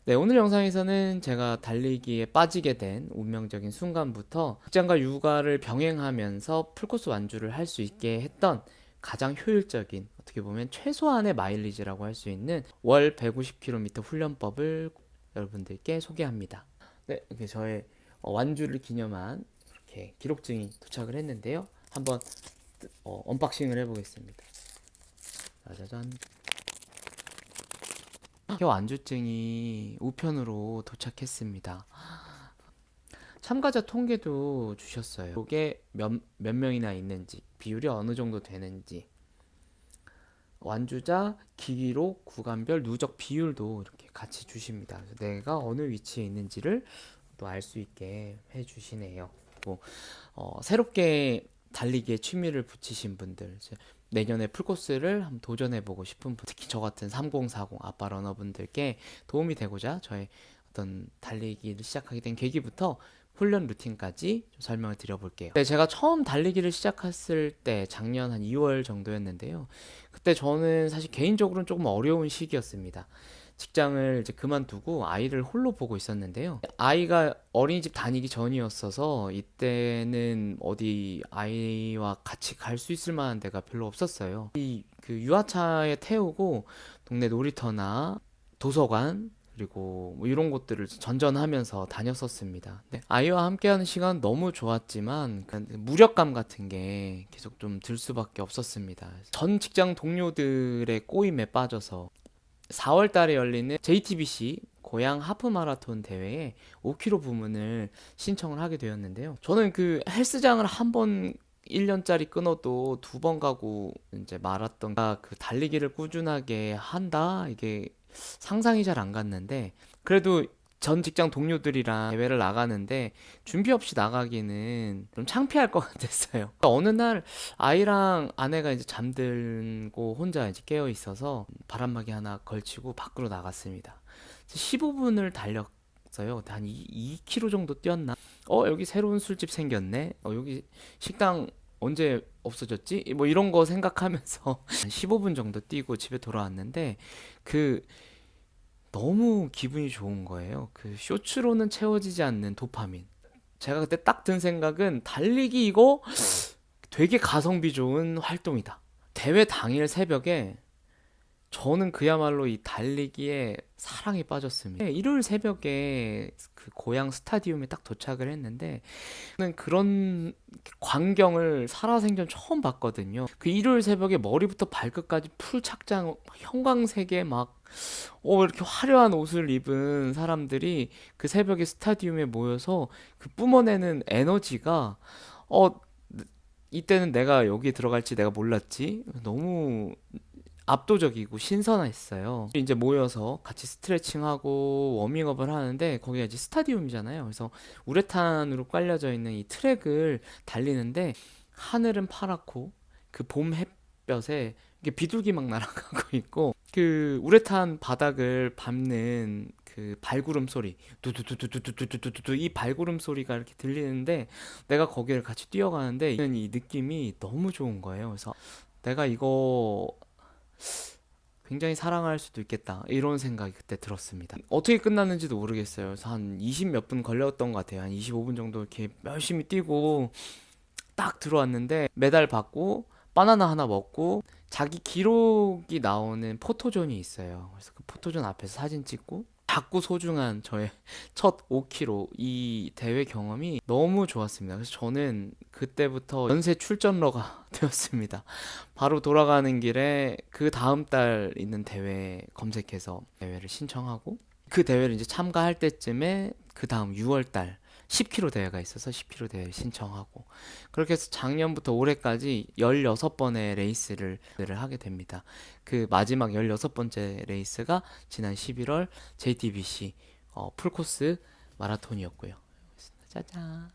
네, 오늘 영상에서는 제가 달리기에 빠지게 된 운명적인 순간부터 직장과 육아를 병행하면서 풀코스 완주를 할 수 있게 했던 가장 효율적인, 어떻게 보면 최소한의 마일리지라고 할 수 있는 월 150km 훈련법을 여러분들께 소개합니다. 네, 이렇게 저의 완주를 기념한 이렇게 기록증이 도착을 했는데요. 한번 언박싱을 해보겠습니다. 짜자잔. 완주증이 우편으로 도착했습니다. 참가자 통계도 주셨어요. 이게 몇 명이나 있는지, 비율이 어느 정도 되는지, 완주자, 기록, 구간별 누적 비율도 이렇게 같이 주십니다. 그래서 내가 어느 위치에 있는지를 또 알 수 있게 해주시네요. 그리고 새롭게 달리기에 취미를 붙이신 분들, 이제 내년에 풀코스를 한번 도전해보고 싶은 분, 특히 저 같은 3040 아빠 러너분들께 도움이 되고자 저의 어떤 달리기를 시작하게 된 계기부터 훈련 루틴까지 좀 설명을 드려볼게요. 네, 제가 처음 달리기를 시작했을 때 작년 한 2월 정도였는데요. 그때 저는 사실 개인적으로는 조금 어려운 시기였습니다. 직장을 이제 그만두고 아이를 홀로 보고 있었는데요. 아이가 어린이집 다니기 전이었어서 이때는 어디 아이와 같이 갈 수 있을 만한 데가 별로 없었어요. 그 유아차에 태우고 동네 놀이터나 도서관 그리고 뭐 이런 곳들을 전전하면서 다녔었습니다. 네, 아이와 함께하는 시간 너무 좋았지만 그 무력감 같은 게 계속 좀 들 수밖에 없었습니다. 전 직장 동료들의 꼬임에 빠져서 4월 달에 열리는 JTBC 고양 하프 마라톤 대회에 5km 부문을 신청을 하게 되었는데요. 저는 그 헬스장을 한 번 1년짜리 끊어도 2번 가고 이제 마라톤 그 달리기를 꾸준하게 한다 이게 상상이 잘 안 갔는데 그래도 전 직장 동료들이랑 대회를 나가는데 준비 없이 나가기는 좀 창피할 것 같았어요. 어느 날 아이랑 아내가 이제 잠들고 혼자 이제 깨어 있어서 바람막이 하나 걸치고 밖으로 나갔습니다. 15분을 달렸어요. 한 2km 정도 뛰었나? 여기 새로운 술집 생겼네. 여기 식당 언제 없어졌지? 뭐 이런 거 생각하면서 15분 정도 뛰고 집에 돌아왔는데 그 너무 기분이 좋은 거예요. 그 쇼츠로는 채워지지 않는 도파민. 제가 그때 딱 든 생각은 달리기 이거 되게 가성비 좋은 활동이다. 대회 당일 새벽에 저는 그야말로 이 달리기에 사랑에 빠졌습니다. 일요일 새벽에 그 고향 스타디움에 딱 도착을 했는데 저는 그런 광경을 살아생전 처음 봤거든요. 그 일요일 새벽에 머리부터 발끝까지 풀 착장 형광색에 막 이렇게 화려한 옷을 입은 사람들이 그 새벽에 스타디움에 모여서 그 뿜어내는 에너지가 어 이때는 내가 여기 들어갈지 내가 몰랐지. 너무 압도적이고 신선했어요. 이제 모여서 같이 스트레칭하고 워밍업을 하는데 거기가 이제 스타디움이잖아요. 그래서 우레탄으로 깔려져 있는 이 트랙을 달리는데 하늘은 파랗고 그 봄 햇볕에 이게 비둘기 막 날아가고 있고 그 우레탄 바닥을 밟는 그 발구름 소리 두두두두두두두두두 이 발구름 소리가 이렇게 들리는데 내가 거기를 같이 뛰어가는데 이 느낌이 너무 좋은 거예요. 그래서 내가 이거 굉장히 사랑할 수도 있겠다 이런 생각이 그때 들었습니다. 어떻게 끝났는지도 모르겠어요. 그래서 한 20 몇 분 걸렸던 것 같아요. 한 25분 정도 이렇게 열심히 뛰고 딱 들어왔는데 메달 받고 바나나 하나 먹고 자기 기록이 나오는 포토존이 있어요. 그래서 그 포토존 앞에서 사진 찍고 작고 소중한 저의 첫 5km 이 대회 경험이 너무 좋았습니다. 그래서 저는 그때부터 연쇄 출전러가 되었습니다. 바로 돌아가는 길에 그 다음 달 있는 대회 검색해서 대회를 신청하고 그 대회를 이제 참가할 때쯤에 그 다음 6월 달 10km 대회가 있어서 10km 대회 신청하고 그렇게 해서 작년부터 올해까지 16번의 레이스를 하게 됩니다. 그 마지막 16번째 레이스가 지난 11월 JTBC 풀코스 마라톤이었고요. 짜잔.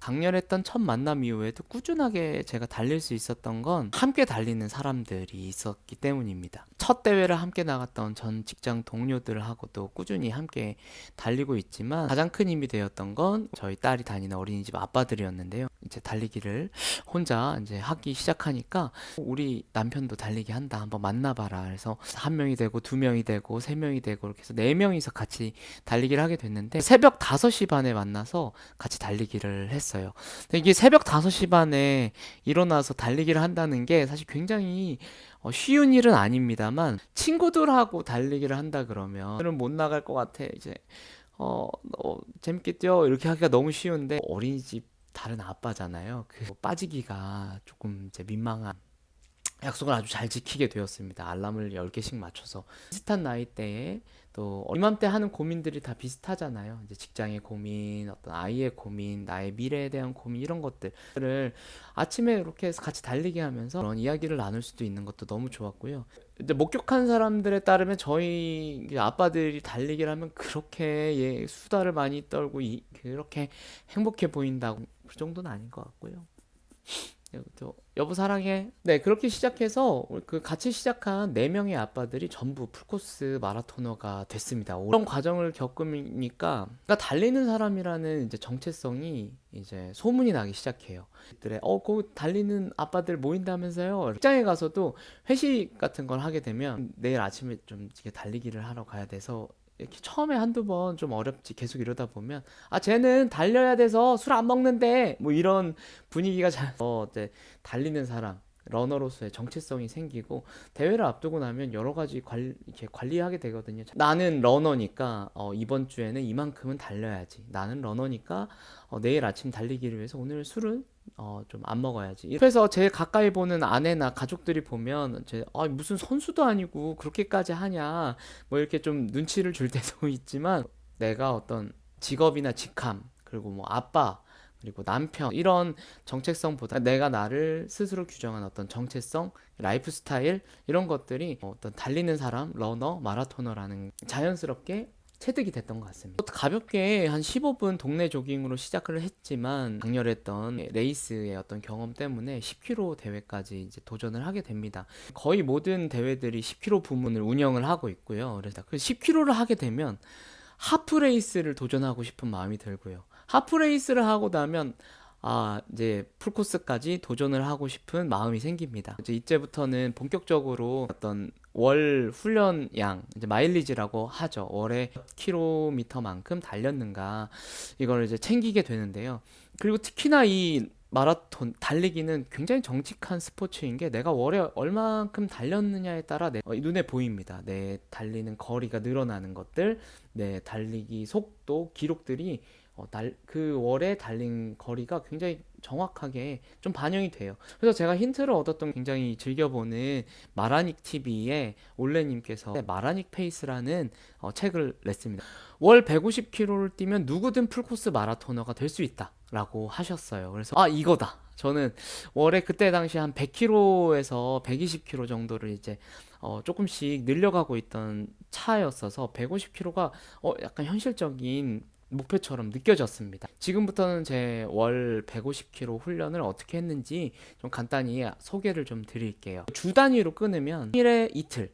강렬했던 첫 만남 이후에도 꾸준하게 제가 달릴 수 있었던 건 함께 달리는 사람들이 있었기 때문입니다. 첫 대회를 함께 나갔던 전 직장 동료들하고도 꾸준히 함께 달리고 있지만 가장 큰 힘이 되었던 건 저희 딸이 다니는 어린이집 아빠들이었는데요. 이제 달리기를 혼자 이제 하기 시작하니까 우리 남편도 달리기 한다. 한번 만나봐라. 그래서 한 명이 되고 두 명이 되고 세 명이 되고 이렇게 해서 네 명이서 같이 달리기를 하게 됐는데 새벽 5시 반에 만나서 같이 달리기를 했어요. 근데 이게 새벽 5시 반에 일어나서 달리기를 한다는 게 사실 굉장히 쉬운 일은 아닙니다만 친구들하고 달리기를 한다 그러면 오늘은 못 나갈 것 같아. 이제 재밌게 뛰어 이렇게 하기가 너무 쉬운데 어린이집 다른 아빠잖아요. 그 빠지기가 조금 이제 민망한 약속을 아주 잘 지키게 되었습니다. 알람을 10개씩 맞춰서 비슷한 나이대에 또 이맘때 하는 고민들이 다 비슷하잖아요. 이제 직장의 고민, 어떤 아이의 고민, 나의 미래에 대한 고민 이런 것들을 아침에 이렇게 해서 같이 달리기 하면서 그런 이야기를 나눌 수도 있는 것도 너무 좋았고요. 이제 목격한 사람들에 따르면 저희 아빠들이 달리기를 하면 그렇게 수다를 많이 떨고 그렇게 행복해 보인다고 그 정도는 아닌 것 같고요. 여보 사랑해. 네, 그렇게 시작해서 그 같이 시작한 4명의 아빠들이 전부 풀코스 마라토너가 됐습니다. 그런 과정을 겪으니까 그러니까 달리는 사람이라는 이제 정체성이 이제 소문이 나기 시작해요. 그 달리는 아빠들 모인다면서요. 직장에 가서도 회식 같은 걸 하게 되면 내일 아침에 좀 이렇게 달리기를 하러 가야 돼서 이렇게 처음에 한두 번 좀 어렵지 계속 이러다 보면 쟤는 달려야 돼서 술 안 먹는데 뭐 이런 분위기가 이제 달리는 사람 러너로서의 정체성이 생기고 대회를 앞두고 나면 여러 가지 이렇게 관리하게 되거든요. 나는 러너니까 이번 주에는 이만큼은 달려야지. 나는 러너니까 내일 아침 달리기를 위해서 오늘 술은 좀 안 먹어야지. 그래서 제일 가까이 보는 아내나 가족들이 보면 무슨 선수도 아니고 그렇게까지 하냐 뭐 이렇게 좀 눈치를 줄 때도 있지만 내가 어떤 직업이나 직함 그리고 뭐 아빠 그리고 남편 이런 정체성보다 내가 나를 스스로 규정한 어떤 정체성, 라이프 스타일 이런 것들이 어떤 달리는 사람, 러너, 마라토너라는 자연스럽게 체득이 됐던 것 같습니다. 가볍게 한 15분 동네 조깅으로 시작을 했지만 강렬했던 레이스의 어떤 경험 때문에 10km 대회까지 이제 도전을 하게 됩니다. 거의 모든 대회들이 10km 부문을 운영을 하고 있고요. 그래서 그 10km를 하게 되면 하프 레이스를 도전하고 싶은 마음이 들고요. 하프 레이스를 하고 나면 이제 풀코스까지 도전을 하고 싶은 마음이 생깁니다. 이제 이제부터는 본격적으로 어떤 월 훈련량, 이제 마일리지라고 하죠. 월에 몇 킬로미터만큼 달렸는가 이걸 이제 챙기게 되는데요. 그리고 특히나 이 마라톤 달리기는 굉장히 정직한 스포츠인 게 내가 월에 얼만큼 달렸느냐에 따라 내 눈에 보입니다. 내 달리는 거리가 늘어나는 것들, 내 달리기 속도, 기록들이 그 월에 달린 거리가 굉장히 정확하게 좀 반영이 돼요. 그래서 제가 힌트를 얻었던 굉장히 즐겨보는 마라닉 TV의 올레님께서 마라닉 페이스라는 책을 냈습니다. 월 150km를 뛰면 누구든 풀코스 마라토너가 될 수 있다 라고 하셨어요. 그래서 이거다. 저는 월에 그때 당시 한 100km에서 120km 정도를 이제 조금씩 늘려가고 있던 차였어서 150km가 약간 현실적인 목표처럼 느껴졌습니다. 지금부터는 제 월 150km 훈련을 어떻게 했는지 좀 간단히 소개를 좀 드릴게요. 주 단위로 끊으면 일에 이틀,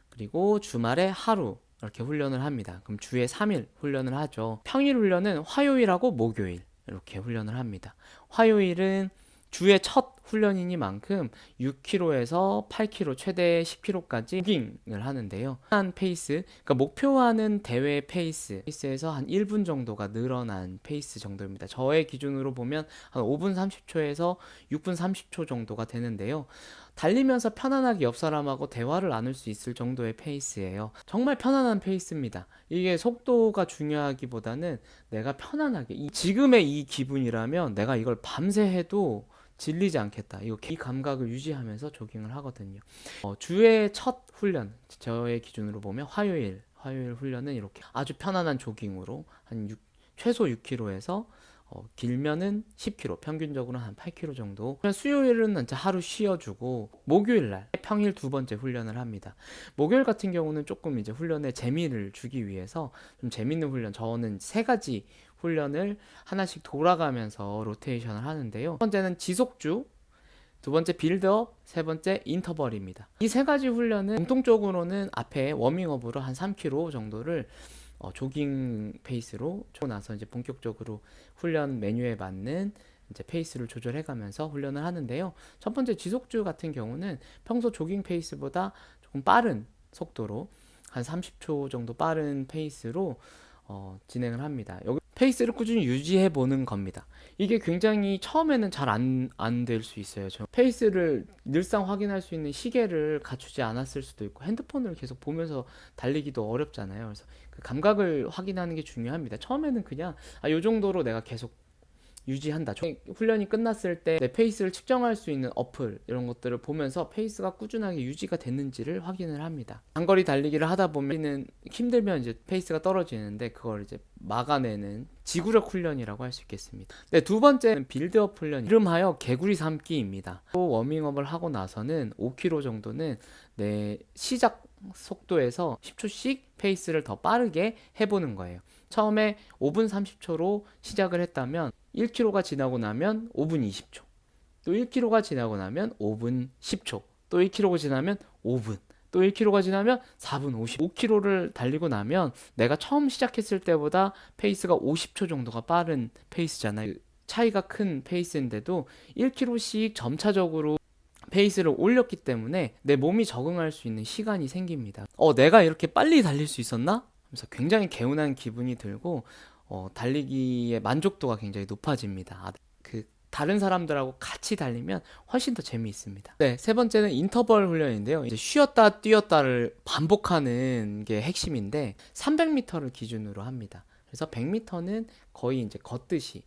그리고 주말에 하루 이렇게 훈련을 합니다. 그럼 주에 3일 훈련을 하죠. 평일 훈련은 화요일하고 목요일 이렇게 훈련을 합니다. 화요일은 주의 첫 훈련이니만큼 6km에서 8km 최대 10km까지 조깅을 하는데요. 한 페이스, 그러니까 목표하는 대회 페이스에서 한 1분 정도가 늘어난 페이스 정도입니다. 저의 기준으로 보면 한 5분 30초에서 6분 30초 정도가 되는데요. 달리면서 편안하게 옆 사람하고 대화를 나눌 수 있을 정도의 페이스예요. 정말 편안한 페이스입니다. 이게 속도가 중요하기보다는 내가 편안하게 지금의 이 기분이라면 내가 이걸 밤새 해도 질리지 않겠다. 이 감각을 유지하면서 조깅을 하거든요. 주의 첫 훈련, 저의 기준으로 보면 화요일 훈련은 이렇게 아주 편안한 조깅으로 한 최소 6km에서 길면은 10km, 평균적으로 한 8km 정도. 수요일은 이제 하루 쉬어주고 목요일 날 평일 두 번째 훈련을 합니다. 목요일 같은 경우는 조금 이제 훈련에 재미를 주기 위해서 좀 재밌는 훈련, 저는 세 가지 훈련을 하나씩 돌아가면서 로테이션을 하는데요. 첫 번째는 지속주, 두 번째 빌드업, 세 번째 인터벌입니다. 이 세 가지 훈련은 공통적으로는 앞에 워밍업으로 한 3km 정도를 조깅 페이스로 쳐 나서 이제 본격적으로 훈련 메뉴에 맞는 이제 페이스를 조절해 가면서 훈련을 하는데요. 첫 번째 지속주 같은 경우는 평소 조깅 페이스보다 조금 빠른 속도로 한 30초 정도 빠른 페이스로 진행을 합니다. 여기 페이스를 꾸준히 유지해 보는 겁니다. 이게 굉장히 처음에는 잘 안 될 수 있어요. 저 페이스를 늘상 확인할 수 있는 시계를 갖추지 않았을 수도 있고 핸드폰을 계속 보면서 달리기도 어렵잖아요. 그래서 그 감각을 확인하는 게 중요합니다. 처음에는 그냥 요 정도로 내가 계속 유지한다. 훈련이 끝났을 때 내 페이스를 측정할 수 있는 어플 이런 것들을 보면서 페이스가 꾸준하게 유지가 됐는지를 확인을 합니다. 장거리 달리기를 하다 보면 힘들면 이제 페이스가 떨어지는데 그걸 이제 막아내는 지구력 훈련이라고 할 수 있겠습니다. 네, 두 번째는 빌드업 훈련, 이름하여 개구리 삼기입니다. 또 워밍업을 하고 나서는 5km 정도는 내 시작 속도에서 10초씩 페이스를 더 빠르게 해보는 거예요. 처음에 5분 30초로 시작을 했다면 1km가 지나고 나면 5분 20초, 또 1km가 지나고 나면 5분 10초, 또 1km가 지나면 5분, 또 1km가 지나면 4분 50, 5km를 달리고 나면 내가 처음 시작했을 때보다 페이스가 50초 정도가 빠른 페이스잖아요. 차이가 큰 페이스인데도 1km씩 점차적으로 페이스를 올렸기 때문에 내 몸이 적응할 수 있는 시간이 생깁니다. 내가 이렇게 빨리 달릴 수 있었나? 하면서 굉장히 개운한 기분이 들고 달리기의 만족도가 굉장히 높아집니다. 다른 사람들하고 같이 달리면 훨씬 더 재미있습니다. 네, 세 번째는 인터벌 훈련인데요. 이제 쉬었다 뛰었다를 반복하는 게 핵심인데 300m를 기준으로 합니다. 그래서 100m는 거의 이제 걷듯이,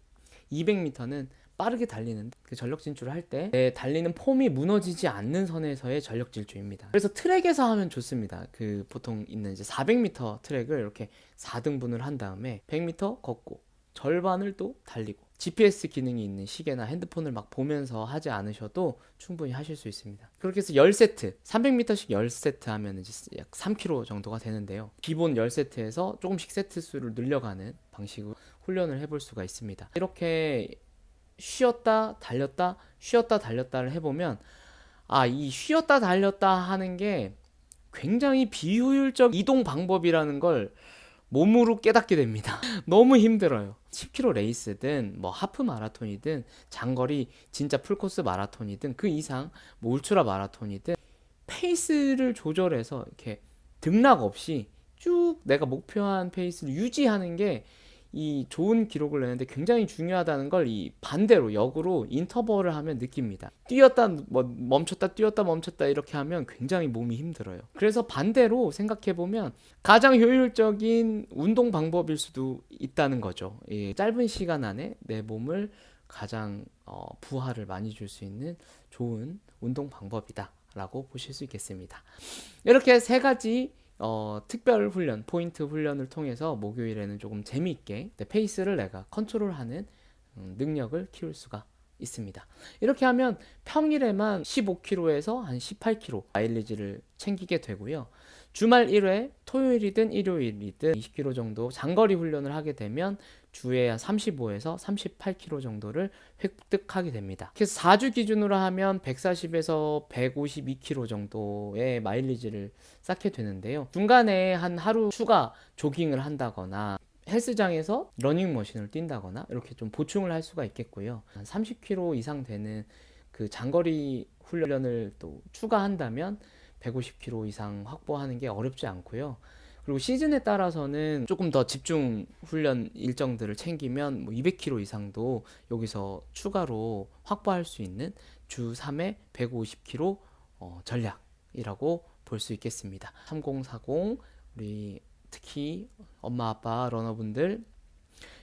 200m는 빠르게 달리는 그 전력 진출을 할 때 달리는 폼이 무너지지 않는 선에서의 전력 질주입니다. 그래서 트랙에서 하면 좋습니다. 그 보통 있는 이제 400m 트랙을 이렇게 4등분을 한 다음에 100m 걷고 절반을 또 달리고, GPS 기능이 있는 시계나 핸드폰을 막 보면서 하지 않으셔도 충분히 하실 수 있습니다. 그렇게 해서 10세트, 300m씩 10세트 하면 이제 약 3km 정도가 되는데요. 기본 10세트에서 조금씩 세트 수를 늘려가는 방식으로 훈련을 해볼 수가 있습니다. 이렇게 쉬었다 달렸다 쉬었다 달렸다를 해보면 이 쉬었다 달렸다 하는 게 굉장히 비효율적 이동 방법이라는 걸 몸으로 깨닫게 됩니다. 너무 힘들어요. 10km 레이스든 뭐 하프 마라톤이든 장거리 진짜 풀코스 마라톤이든 그 이상 뭐 울트라 마라톤이든 페이스를 조절해서 이렇게 등락 없이 쭉 내가 목표한 페이스를 유지하는 게 이 좋은 기록을 내는데 굉장히 중요하다는 걸 이 반대로 역으로 인터벌을 하면 느낍니다. 뛰었다 멈췄다 뛰었다 멈췄다 이렇게 하면 굉장히 몸이 힘들어요. 그래서 반대로 생각해 보면 가장 효율적인 운동 방법일 수도 있다는 거죠. 짧은 시간 안에 내 몸을 가장 부하를 많이 줄 수 있는 좋은 운동 방법이다 라고 보실 수 있겠습니다. 이렇게 세 가지 특별 훈련, 포인트 훈련을 통해서 목요일에는 조금 재미있게 내 페이스를 내가 컨트롤하는 능력을 키울 수가 있습니다. 이렇게 하면 평일에만 15km에서 한 18km 마일리지를 챙기게 되고요. 주말 1회, 토요일이든 일요일이든 20km 정도 장거리 훈련을 하게 되면 주에 한 35에서 38km 정도를 획득하게 됩니다. 그래서 4주 기준으로 하면 140에서 152km 정도의 마일리지를 쌓게 되는데요. 중간에 한 하루 추가 조깅을 한다거나 헬스장에서 러닝머신을 뛴다거나 이렇게 좀 보충을 할 수가 있겠고요. 한 30km 이상 되는 그 장거리 훈련을 또 추가한다면 150km 이상 확보하는 게 어렵지 않고요. 그리고 시즌에 따라서는 조금 더 집중 훈련 일정들을 챙기면 뭐 200km 이상도 여기서 추가로 확보할 수 있는 주 3회 150km 전략이라고 볼 수 있겠습니다. 3040 우리 특히 엄마 아빠 러너분들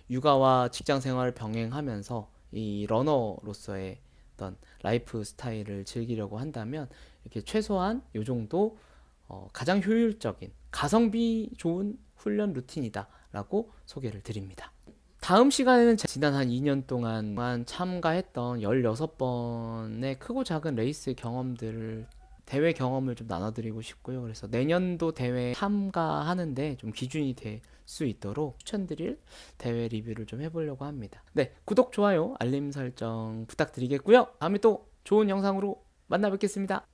육아와 직장 생활을 병행하면서 이 러너로서의 어떤 라이프 스타일을 즐기려고 한다면 이렇게 최소한 요 정도 가장 효율적인 가성비 좋은 훈련 루틴이다 라고 소개를 드립니다. 다음 시간에는 지난 한 2년 동안 참가했던 16번의 크고 작은 레이스 경험들을 대회 경험을 좀 나눠드리고 싶고요. 그래서 내년도 대회 참가하는데 좀 기준이 될 수 있도록 추천드릴 대회 리뷰를 좀 해보려고 합니다. 네, 구독, 좋아요, 알림 설정 부탁드리겠고요. 다음에 또 좋은 영상으로 만나 뵙겠습니다.